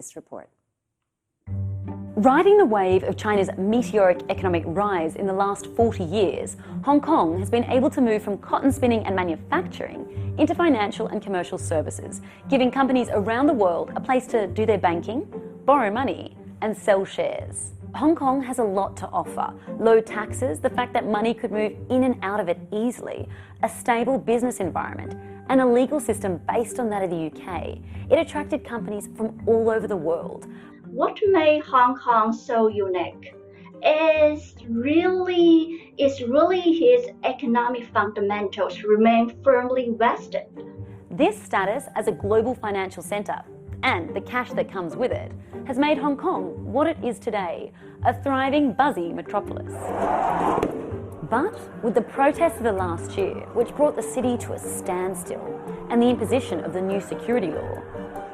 this report. Riding the wave of China's meteoric economic rise in the last 40 years, Hong Kong has been able to move from cotton spinning and manufacturing into financial and commercial services, giving companies around the world a place to do their banking, borrow money, and sell shares. Hong Kong has a lot to offer. Low taxes, the fact that money could move in and out of it easily, a stable business environment, and a legal system based on that of the UK. It attracted companies from all over the world. What made Hong Kong so unique is really his economic fundamentals remain firmly vested. This status as a global financial centre and the cash that comes with it has made Hong Kong what it is today, a thriving, buzzy metropolis. But with the protests of the last year, which brought the city to a standstill, and the imposition of the new security law,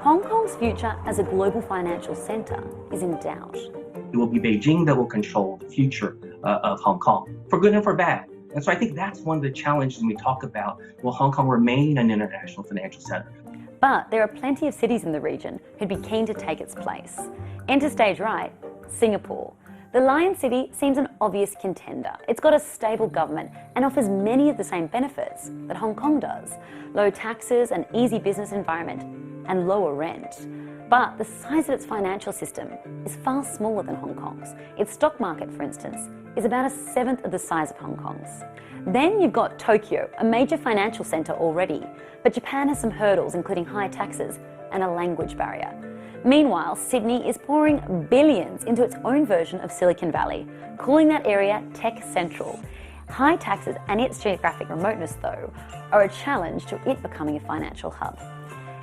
Hong Kong's future as a global financial centre is in doubt. It will be Beijing that will control the future of Hong Kong, for good and for bad. And so I think that's one of the challenges when we talk about, will Hong Kong remain an international financial center? But there are plenty of cities in the region who'd be keen to take its place. Enter stage right, Singapore. The Lion City seems an obvious contender. It's got a stable government and offers many of the same benefits that Hong Kong does. Low taxes, an easy business environment, and lower rent. But the size of its financial system is far smaller than Hong Kong's. Its stock market, for instance, is about 1/7 of the size of Hong Kong's. Then you've got Tokyo, a major financial centre already, but Japan has some hurdles, including high taxes and a language barrier. Meanwhile, Sydney is pouring billions into its own version of Silicon Valley, calling that area Tech Central. High taxes and its geographic remoteness, though, are a challenge to it becoming a financial hub.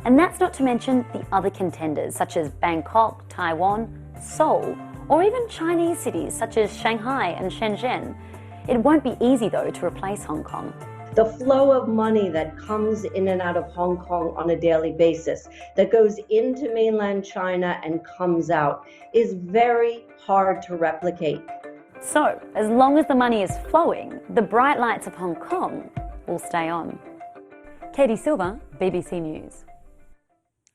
And that's not to mention the other contenders, such as Bangkok, Taiwan, Seoul, or even Chinese cities such as Shanghai and Shenzhen. It won't be easy, though, to replace Hong Kong. The flow of money that comes in and out of Hong Kong on a daily basis, that goes into mainland China and comes out, is very hard to replicate. So, as long as the money is flowing, the bright lights of Hong Kong will stay on. Katie Silver, BBC News.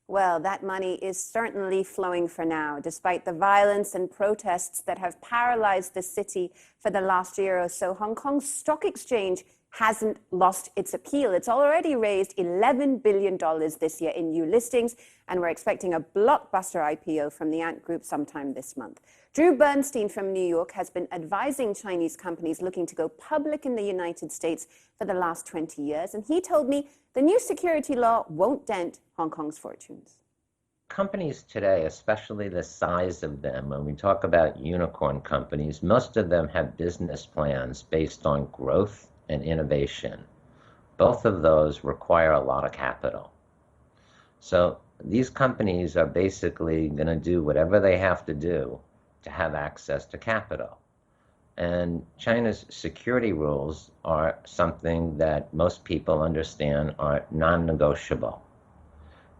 Well, that money is certainly flowing for now, despite the violence and protests that have paralyzed the city for the last year or so. Hong Kong's stock exchange hasn't lost its appeal. It's already raised $11 billion this year in new listings, and we're expecting a blockbuster IPO from the Ant Group sometime this month. Drew Bernstein from New York has been advising Chinese companies looking to go public in the United States for the last 20 years, and he told me the new security law won't dent Hong Kong's fortunes. Companies today, especially the size of them, when we talk about unicorn companies, most of them have business plans based on growth and innovation. Both of those require a lot of capital. So these companies are basically going to do whatever they have to do to have access to capital. And China's security rules are something that most people understand are non-negotiable.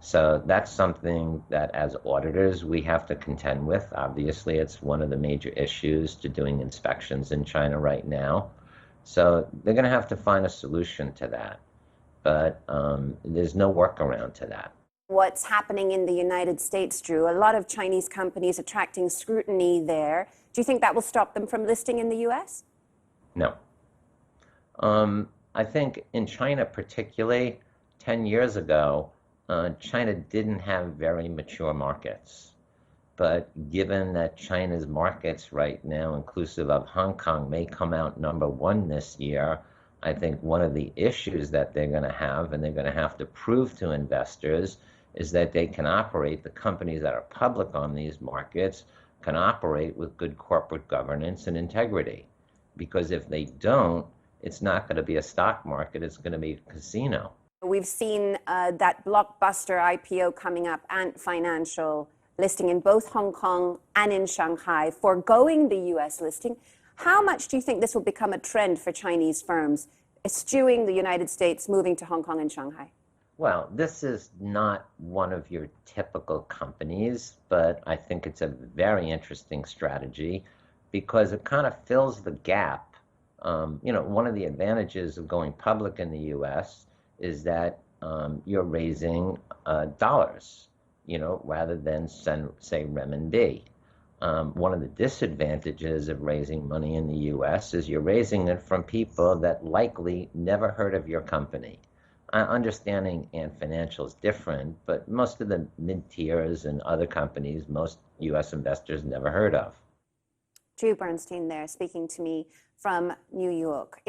So that's something that as auditors we have to contend with. Obviously, it's one of the major issues to doing inspections in China right now. So they're going to have to find a solution to that. But there's no workaround to that. What's happening in the United States, Drew? A lot of Chinese companies attracting scrutiny there. Do you think that will stop them from listing in the U.S.? No. I think in China particularly, 10 years ago, China didn't have very mature markets. But given that China's markets right now, inclusive of Hong Kong, may come out #1 this year, I think one of the issues that they're going to have, and they're going to have to prove to investors, is that they can operate, the companies that are public on these markets can operate with good corporate governance and integrity. Because if they don't, it's not going to be a stock market, it's going to be a casino. We've seen that blockbuster IPO coming up, Ant Financial, listing in both Hong Kong and in Shanghai, foregoing the US listing. How much do you think this will become a trend for Chinese firms, eschewing the United States, moving to Hong Kong and Shanghai? Well, this is not one of your typical companies, but I think it's a very interesting strategy because it kind of fills the gap. One of the advantages of going public in the US is that you're raising dollars. rather than say renminbi. One of the disadvantages of raising money in the US is you're raising it from people that likely never heard of your company. Understanding Ant Financial is different, but most of the mid-tiers and other companies, most US investors never heard of. Drew Bernstein there speaking to me from New York.